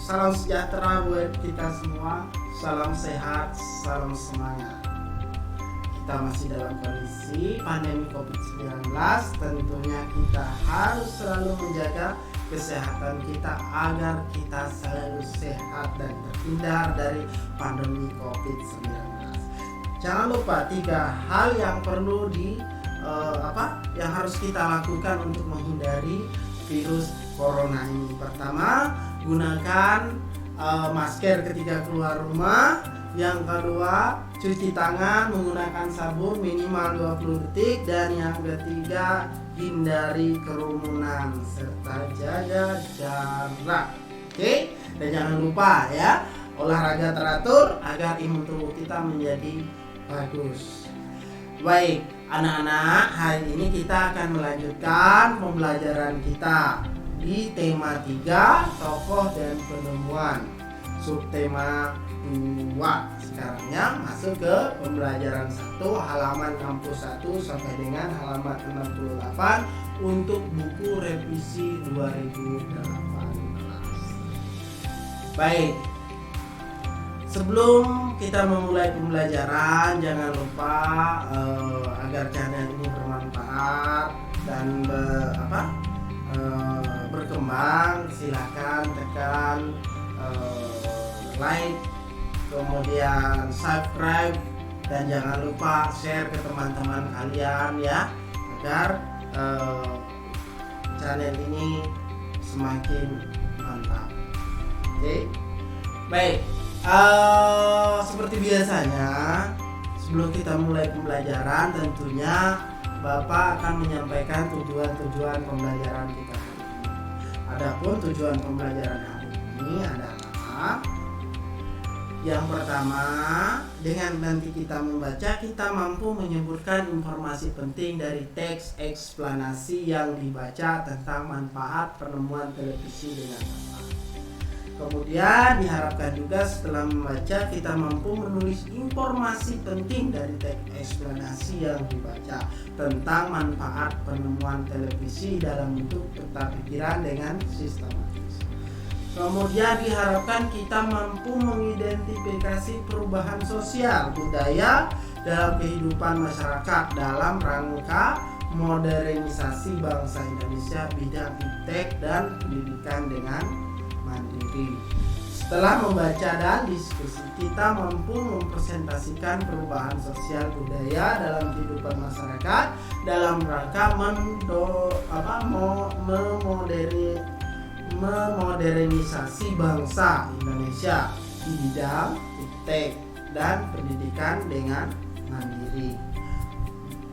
salam sejahtera buat kita semua. Salam sehat, salam semangat. Kita masih dalam kondisi pandemi COVID-19. Tentunya kita harus selalu menjaga kesehatan kita agar kita selalu sehat dan terhindar dari pandemi COVID-19. Jangan lupa 3 hal yang perlu yang harus kita lakukan untuk menghindari virus corona ini. Pertama, gunakan masker ketika keluar rumah. Yang kedua, cuci tangan menggunakan sabun minimal 20 detik. Dan yang ketiga, hindari kerumunan serta jaga jarak. Oke? Dan jangan lupa ya, olahraga teratur agar imun tubuh kita menjadi bagus. Baik, anak-anak, hari ini kita akan melanjutkan pembelajaran kita di tema 3, tokoh dan penemuan. Subtema 2. Sekarangnya masuk ke pembelajaran 1, halaman 61 sampai dengan halaman 68 untuk buku revisi 2018. Baik, sebelum kita memulai pembelajaran, jangan lupa agar channel ini bermanfaat dan berkembang, silakan tekan like, kemudian subscribe, dan jangan lupa share ke teman-teman kalian ya, agar channel ini semakin mantap. Oke? Baik. Seperti biasanya, sebelum kita mulai pembelajaran, tentunya Bapak akan menyampaikan tujuan-tujuan pembelajaran kita hari ini. Adapun tujuan pembelajaran hari ini adalah yang pertama, dengan nanti kita membaca, kita mampu menyebutkan informasi penting dari teks eksplanasi yang dibaca tentang manfaat penemuan televisi dengan tepat. Kemudian diharapkan juga setelah membaca kita mampu menulis informasi penting dari teks eksplanasi yang dibaca tentang manfaat penemuan televisi dalam bentuk peta pikiran dengan sistematis. Kemudian diharapkan kita mampu mengidentifikasi perubahan sosial budaya dalam kehidupan masyarakat dalam rangka modernisasi bangsa Indonesia bidang iptek dan pendidikan dengan mandiri. Setelah membaca dan diskusi, kita mampu mempresentasikan perubahan sosial budaya dalam kehidupan masyarakat dalam rangka memodernisasi bangsa Indonesia di bidang iptek dan pendidikan dengan mandiri.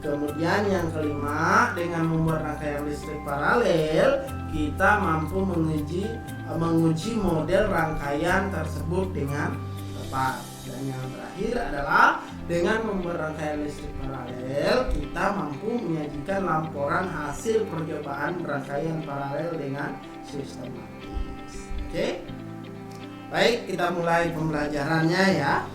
Kemudian yang kelima, dengan membuat rangkaian listrik paralel, kita mampu menguji model rangkaian tersebut dengan tepat. Dan yang terakhir adalah dengan membuat rangkaian listrik paralel, kita mampu menyajikan laporan hasil percobaan rangkaian paralel dengan sistematis. Oke? Baik, kita mulai pembelajarannya ya.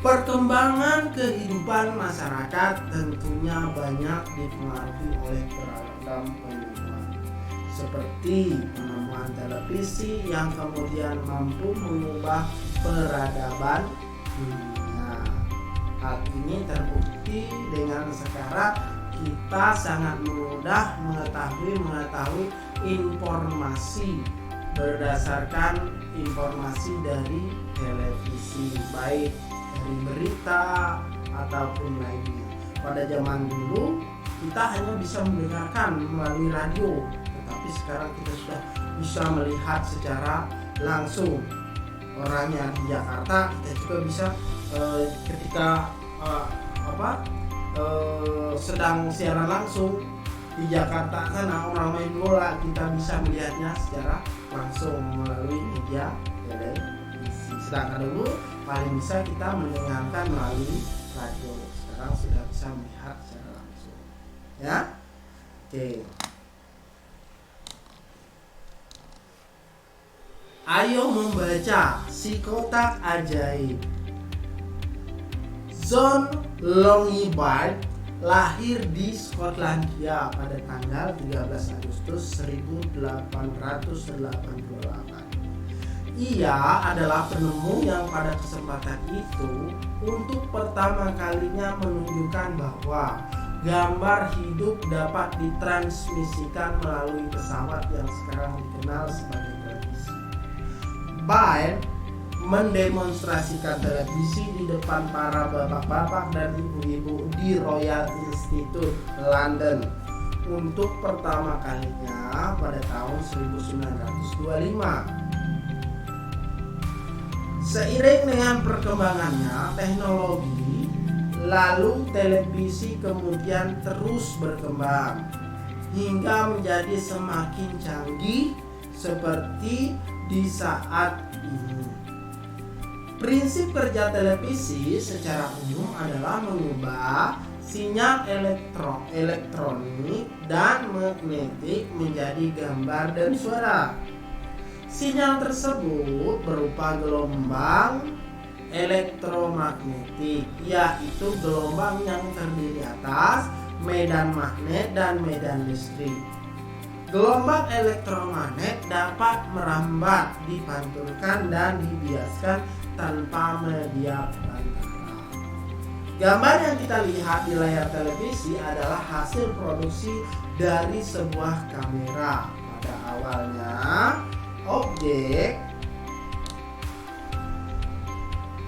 Perkembangan kehidupan masyarakat tentunya banyak dipengaruhi oleh beragam penemuan, seperti penemuan televisi yang kemudian mampu mengubah peradaban dunia. Hal ini terbukti dengan sekarang kita sangat mudah mengetahui informasi berdasarkan informasi dari televisi, baik dari berita ataupun lainnya. Pada zaman dulu kita hanya bisa mendengarkan melalui radio, tetapi sekarang kita sudah bisa melihat secara langsung. Orangnya di Jakarta, kita juga bisa ketika sedang siaran langsung di Jakarta sana orang main bola, kita bisa melihatnya secara langsung melalui media televisi. Sedangkan dulu paling bisa kita mendengarkan melalui radio, sekarang sudah bisa melihat secara langsung ya. Oke, ayo membaca Si Kotak Ajaib. John Longibard lahir di Skotlandia pada tanggal 13 Agustus 1888. Ia adalah penemu yang pada kesempatan itu untuk pertama kalinya menunjukkan bahwa gambar hidup dapat ditransmisikan melalui pesawat yang sekarang dikenal sebagai televisi. Baird mendemonstrasikan televisi di depan para bapak-bapak dan ibu-ibu di Royal Institute London untuk pertama kalinya pada tahun 1925. Seiring dengan perkembangannya teknologi, lalu televisi kemudian terus berkembang hingga menjadi semakin canggih seperti di saat ini. Prinsip kerja televisi secara umum adalah mengubah sinyal elektronik dan magnetik menjadi gambar dan suara. Sinyal tersebut berupa gelombang elektromagnetik, yaitu gelombang yang terdiri atas medan magnet dan medan listrik. Gelombang elektromagnet dapat merambat, dipantulkan, dan dibiaskan tanpa media perantara. Gambar yang kita lihat di layar televisi adalah hasil produksi dari sebuah kamera. Pada awalnya, objek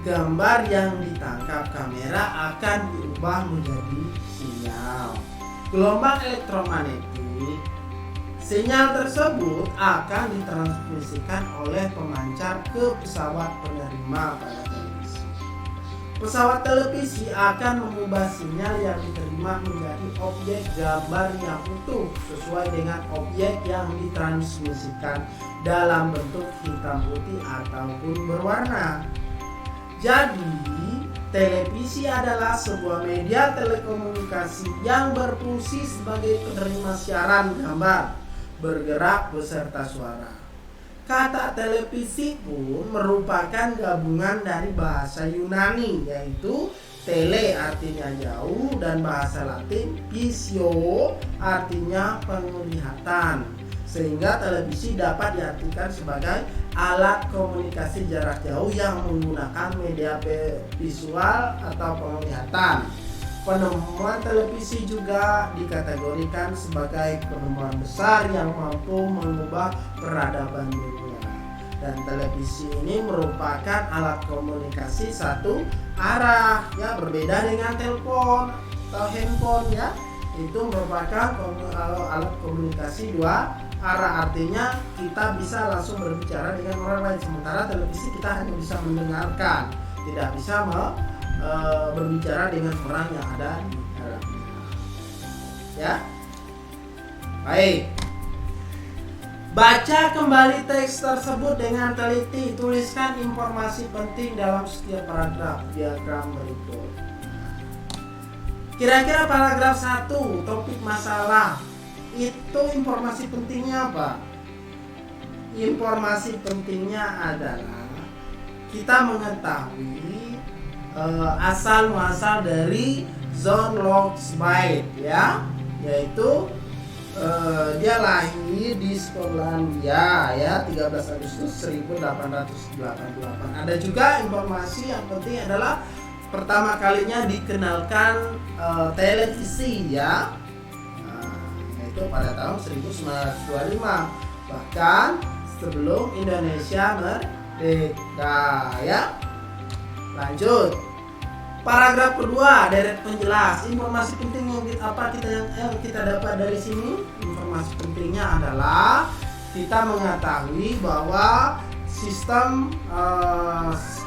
gambar yang ditangkap kamera akan diubah menjadi sinyal. Gelombang elektromagnetik. Sinyal tersebut akan ditransmisikan oleh pemancar ke pesawat penerima pada televisi. Pesawat televisi akan mengubah sinyal yang diterima menjadi objek gambar yang utuh sesuai dengan objek yang ditransmisikan dalam bentuk hitam putih ataupun berwarna. Jadi, televisi adalah sebuah media telekomunikasi yang berfungsi sebagai penerima siaran gambar bergerak beserta suara. Kata televisi pun merupakan gabungan dari bahasa Yunani, yaitu tele artinya jauh dan bahasa Latin visio artinya penglihatan, sehingga televisi dapat diartikan sebagai alat komunikasi jarak jauh yang menggunakan media visual atau penglihatan. Penemuan televisi juga dikategorikan sebagai penemuan besar yang mampu mengubah peradaban dunia. Dan televisi ini merupakan alat komunikasi satu arah, ya, berbeda dengan telepon atau handphone, ya. Itu merupakan alat komunikasi dua arah, artinya kita bisa langsung berbicara dengan orang lain, sementara televisi kita hanya bisa mendengarkan, tidak bisa berbicara dengan orang yang ada di dalamnya. Ya, baik. Baca kembali teks tersebut dengan teliti. Tuliskan informasi penting dalam setiap paragraf. Diagram berikut. Kira-kira paragraf 1, topik masalah, itu informasi pentingnya apa? Informasi pentingnya adalah kita mengetahui asal muasal dari John Locke Baird, ya, yaitu dia lahir di Skotlandia, ya, 13 Agustus 1888. Ada juga informasi yang penting adalah pertama kalinya dikenalkan televisi, ya, yaitu pada tahun 1925, bahkan sebelum Indonesia merdeka, ya. Lanjut. Paragraf kedua, deret penjelas. Informasi penting yang kita dapat dari sini, informasi pentingnya adalah kita mengetahui bahwa sistem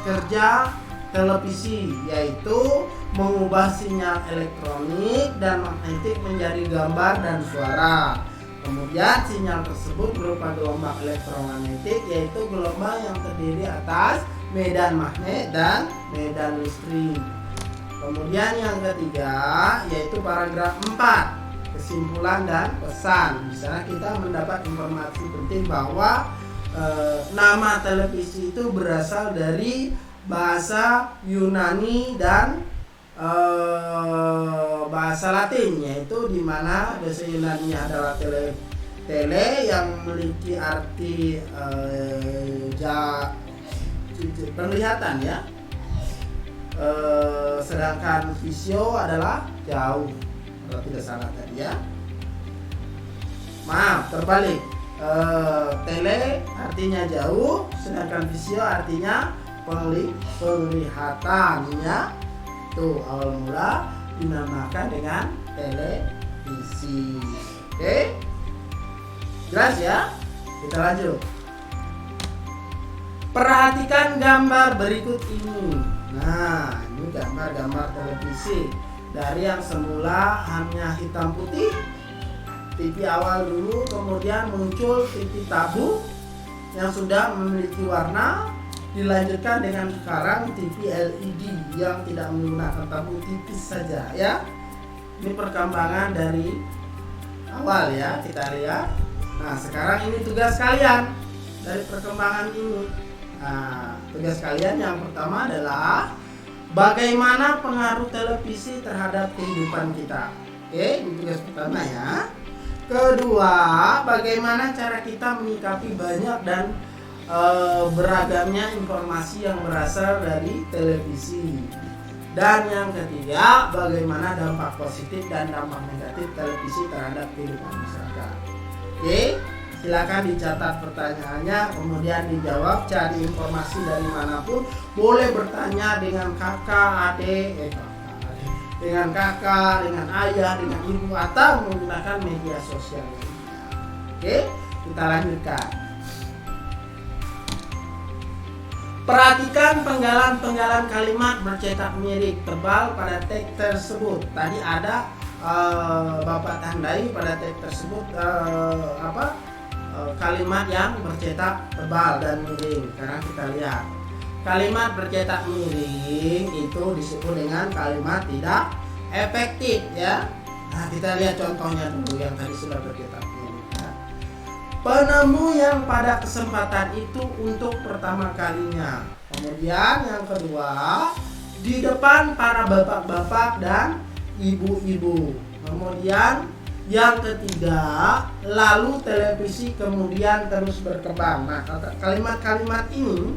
kerja televisi, yaitu mengubah sinyal elektronik dan magnetik menjadi gambar dan suara. Kemudian sinyal tersebut berupa gelombang elektromagnetik, yaitu gelombang yang terdiri atas medan magnet dan medan listrik. Kemudian yang ketiga yaitu paragraf 4, kesimpulan dan pesan. Di sana kita mendapat informasi penting bahwa nama televisi itu berasal dari bahasa Yunani dan bahasa Latin, yaitu di mana bahasa Yunani adalah tele yang memiliki arti penglihatan ya. Sedangkan visio adalah jauh, kalau tidak salah tadi ya. Maaf, terbalik. Tele artinya jauh, sedangkan visio artinya penglihatan ya. Tuh awal mula dinamakan dengan televisi. Oke? Jelas ya? Kita lanjut. Perhatikan gambar berikut ini. Nah, ini gambar televisi. Dari yang semula hanya hitam putih, TV awal dulu, kemudian muncul TV tabu yang sudah memiliki warna, dilanjutkan dengan sekarang TV LED yang tidak menggunakan tabu, tipis saja ya. Ini perkembangan dari awal ya, kita lihat. Nah, sekarang ini tugas kalian dari perkembangan ini. Nah, tugas kalian yang pertama adalah bagaimana pengaruh televisi terhadap kehidupan kita. Oke, ini tugas pertama ya. Kedua, bagaimana cara kita menyikapi banyak dan beragamnya informasi yang berasal dari televisi. Dan yang ketiga, bagaimana dampak positif dan dampak negatif televisi terhadap kehidupan masyarakat. Oke, silakan dicatat pertanyaannya, kemudian dijawab. Cari informasi dari manapun, boleh bertanya dengan kakak, dengan kakak, dengan ayah, dengan ibu, atau menggunakan media sosial. Oke, kita lanjutkan. Perhatikan penggalan-penggalan kalimat bercetak mirip tebal pada teks tersebut. Tadi ada Bapak tandai pada teks tersebut kalimat yang bercetak tebal dan miring. Sekarang kita lihat. Kalimat bercetak miring itu disebut dengan kalimat tidak efektif ya. Nah, kita lihat contohnya dulu yang tadi sudah bercetak miring ya. Penemu yang pada kesempatan itu untuk pertama kalinya. Kemudian yang kedua, di depan para bapak-bapak dan ibu-ibu. Kemudian yang ketiga, lalu televisi kemudian terus berkembang. Nah, kalimat-kalimat ini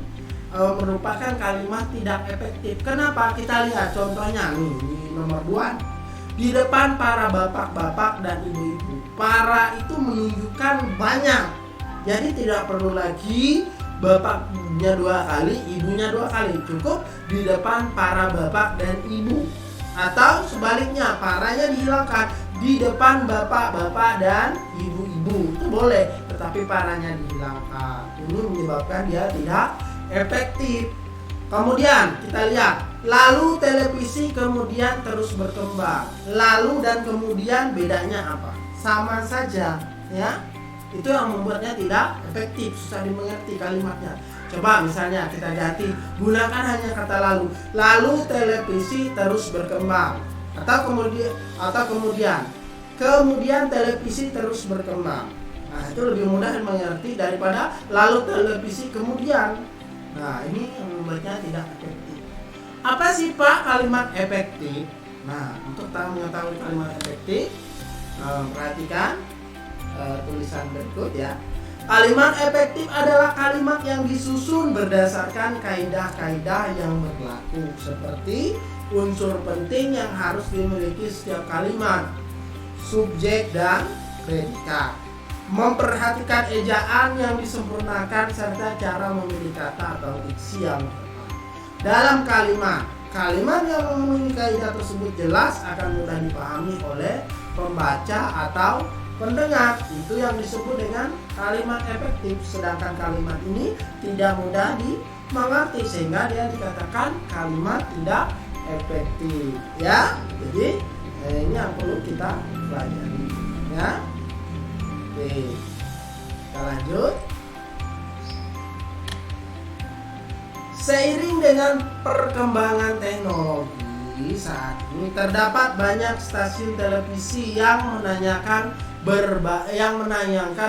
merupakan kalimat tidak efektif. Kenapa? Kita lihat contohnya nih di nomor 2. Di depan para bapak-bapak dan ibu-ibu. Para itu menunjukkan banyak. Jadi tidak perlu lagi bapaknya 2 kali, ibunya 2 kali. Cukup di depan para bapak dan ibu. Atau sebaliknya, paranya dihilangkan di depan bapak-bapak dan ibu-ibu. Itu boleh, tetapi paranya dihilangkan. Ini menyebabkan dia tidak efektif. Kemudian kita lihat, lalu televisi kemudian terus berkembang. Lalu dan kemudian bedanya apa? Sama saja, ya. Itu yang membuatnya tidak efektif, susah dimengerti kalimatnya. Coba misalnya kita ganti, gunakan hanya kata lalu. Lalu televisi terus berkembang. Atau kemudian televisi terus berkembang. Nah, itu lebih mudah mengerti daripada lalu televisi kemudian. Nah, ini yang membuatnya tidak efektif. Apa sih Pak kalimat efektif? Nah, untuk mengetahui kalimat efektif, perhatikan tulisan berikut ya. Kalimat efektif adalah kalimat yang disusun berdasarkan kaidah-kaidah yang berlaku, seperti unsur penting yang harus dimiliki setiap kalimat, subjek dan predikat, memperhatikan ejaan yang disempurnakan, serta cara memilih kata atau diksi yang tepat. Dalam kalimat yang memenuhi kaidah tersebut jelas akan mudah dipahami oleh pembaca atau pendengar. Itu yang disebut dengan kalimat efektif. Sedangkan kalimat ini tidak mudah dimengerti, sehingga dia dikatakan kalimat tidak efektif ya. Jadi ini yang perlu kita pelajari ya. Oke, kita lanjut. Seiring dengan perkembangan teknologi saat ini, terdapat banyak stasiun televisi yang menayangkan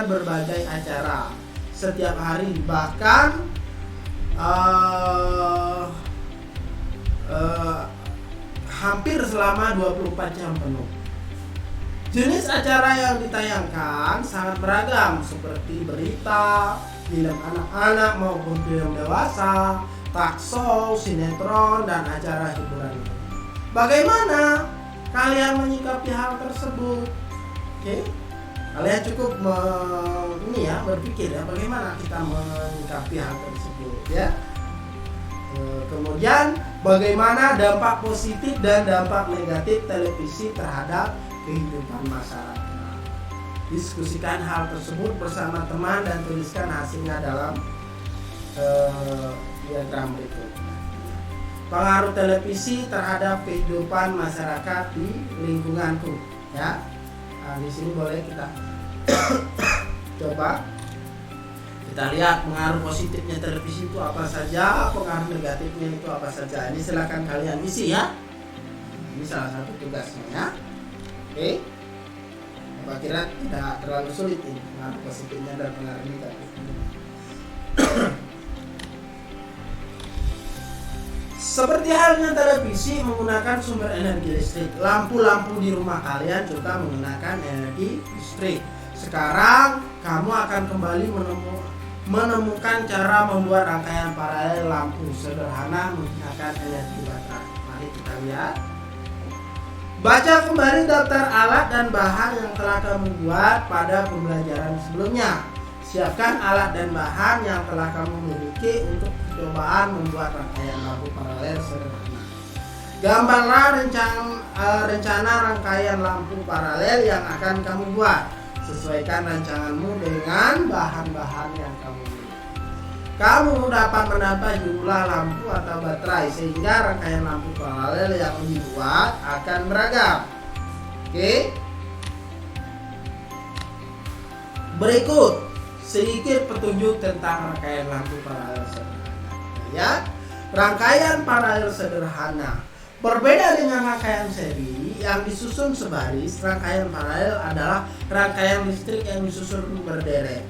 berbagai acara setiap hari. Bahkan hampir selama 24 jam penuh. Jenis acara yang ditayangkan sangat beragam seperti berita, film anak-anak maupun film dewasa, talk show, sinetron, dan acara hiburan. Bagaimana kalian menyikapi hal tersebut? Oke, kalian cukup berpikir ya bagaimana kita menyikapi hal tersebut ya. Kemudian bagaimana dampak positif dan dampak negatif televisi terhadap kehidupan masyarakat. Diskusikan hal tersebut bersama teman dan tuliskan hasilnya dalam diagram berikut. Pengaruh televisi terhadap kehidupan masyarakat di lingkunganku ya. Nah, di sini boleh kita coba kita lihat pengaruh positifnya televisi itu apa saja, pengaruh negatifnya itu apa saja. Ini silakan kalian isi ya. Ini salah satu tugasnya ya. Oke. Apa kira tidak terlalu sulit ini pengaruh positifnya dan pengaruh negatifnya. Seperti halnya televisi menggunakan sumber energi listrik, lampu-lampu di rumah kalian juga menggunakan energi listrik. Sekarang kamu akan kembali menemukan cara membuat rangkaian paralel lampu sederhana menggunakan energi baterai. Mari kita lihat. Baca kembali daftar alat dan bahan yang telah kamu buat pada pembelajaran sebelumnya. Siapkan alat dan bahan yang telah kamu miliki untuk percobaan membuat rangkaian lampu paralel sederhana. Gambarlah rencana rangkaian lampu paralel yang akan kamu buat. Sesuaikan rancanganmu dengan bahan-bahan yang kamu miliki. Kamu dapat menambah jumlah lampu atau baterai sehingga rangkaian lampu paralel yang dibuat akan beragam. Oke. Berikut sedikit petunjuk tentang rangkaian lampu paralel sederhana. Ya, rangkaian paralel sederhana berbeda dengan rangkaian seri yang disusun sebaris. Rangkaian paralel adalah rangkaian listrik yang disusun berderet,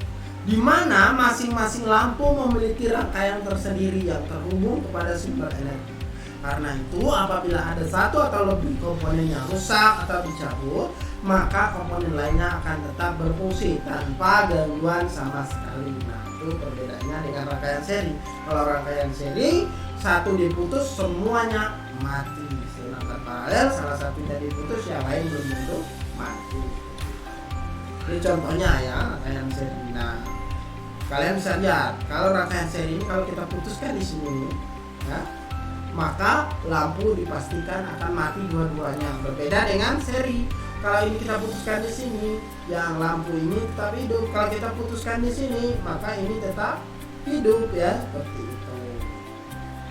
di mana masing-masing lampu memiliki rangkaian tersendiri yang terhubung kepada sumber energi. Karena itu, apabila ada satu atau lebih komponennya rusak atau dicabut, maka komponen lainnya akan tetap berfungsi tanpa gangguan sama sekali. Nah, itu perbedaannya dengan rangkaian seri. Kalau rangkaian seri, satu diputus semuanya mati. Sedangkan paralel, salah satunya diputus, yang lain belum tentu mati. Ini contohnya ya, rangkaian seri. Nah, kalian bisa lihat kalau rangkaian seri ini kalau kita putuskan di sini, ya, maka lampu dipastikan akan mati dua-duanya. Berbeda dengan seri. Kalau ini kita putuskan di sini, yang lampu ini tetap hidup. Kalau kita putuskan di sini, maka ini tetap hidup ya, seperti itu.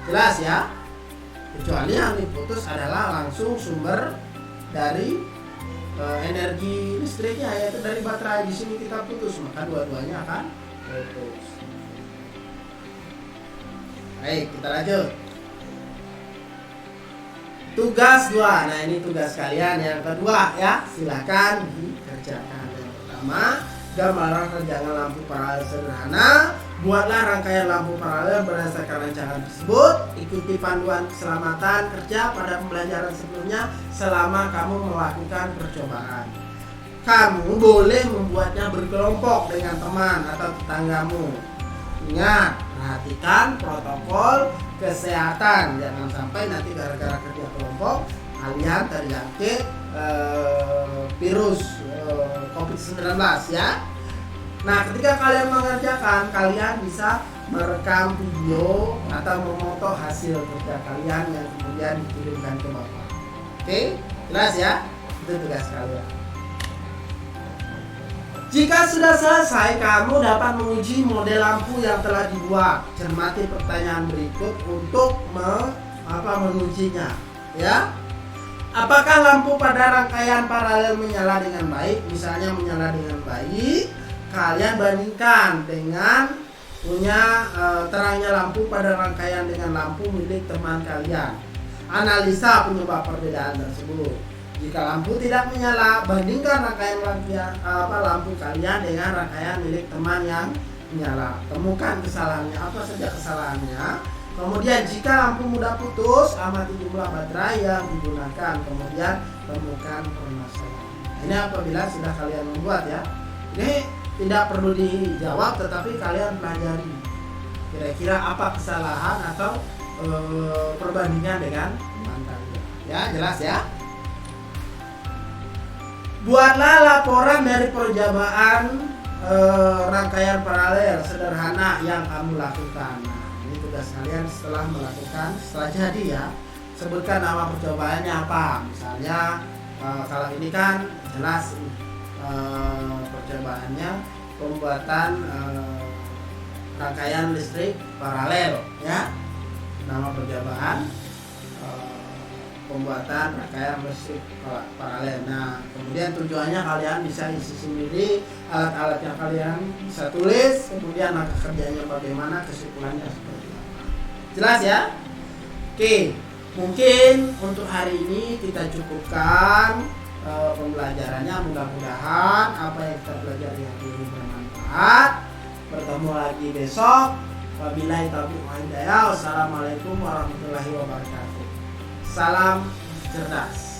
Jelas ya? Kecuali yang diputus adalah langsung sumber dari energi listriknya, yaitu dari baterai. Di sini kita putus, maka dua-duanya akan putus. Baik, kita lanjut. Tugas 2. Nah, ini tugas kalian yang kedua ya. Silakan dikerjakan. Yang pertama, gambarlah rancangan lampu paralel sederhana. Buatlah rangkaian lampu paralel berdasarkan rancangan tersebut. Ikuti panduan keselamatan kerja pada pembelajaran sebelumnya selama kamu melakukan percobaan. Kamu boleh membuatnya berkelompok dengan teman atau tetanggamu. Ingat, perhatikan protokol kesehatan. Jangan sampai nanti gara-gara kerja kelompok kalian terjangkit virus COVID-19 ya. Nah, ketika kalian mengerjakan, kalian bisa merekam video atau memoto hasil kerja kalian yang kemudian dikirimkan ke Bapak. Oke, jelas ya? Itu tugas kalian. Jika sudah selesai, kamu dapat menguji model lampu yang telah dibuat. Cermati pertanyaan berikut untuk mengujinya, ya. Apakah lampu pada rangkaian paralel menyala dengan baik? Misalnya menyala dengan baik, kalian bandingkan dengan punya terangnya lampu pada rangkaian dengan lampu milik teman kalian. Analisa penyebab perbedaan tersebut. Jika lampu tidak menyala, bandingkan rangkaian lampu kalian dengan rangkaian milik teman yang menyala. Temukan kesalahannya, apa saja kesalahannya. Kemudian jika lampu mudah putus, amati jumlah baterai yang digunakan. Kemudian temukan permasalahan. Ini apabila sudah kalian membuat ya. Ini tidak perlu dijawab, tetapi kalian pelajari. Kira-kira apa kesalahan atau perbandingan dengan mantan. Ya, jelas ya. Buatlah laporan dari percobaan rangkaian paralel sederhana yang kamu lakukan. Nah, ini tugas kalian setelah jadi ya. Sebutkan nama percobaannya apa. Misalnya kalau ini kan jelas percobaannya pembuatan rangkaian listrik paralel ya. Nama percobaan pembuatan rangkaian listrik paralel. Nah, kemudian tujuannya kalian bisa isi sendiri, alat-alat yang kalian bisa tulis, kemudian langkah kerjanya bagaimana, kesimpulannya seperti apa. Jelas ya? Oke, mungkin untuk hari ini kita cukupkan pembelajarannya. Mudah-mudahan apa yang kita pelajari hari ini bermanfaat. Bertemu lagi besok. Wabillahi taufiq wal hidayah. Wassalamualaikum warahmatullahi wabarakatuh. Salam cerdas.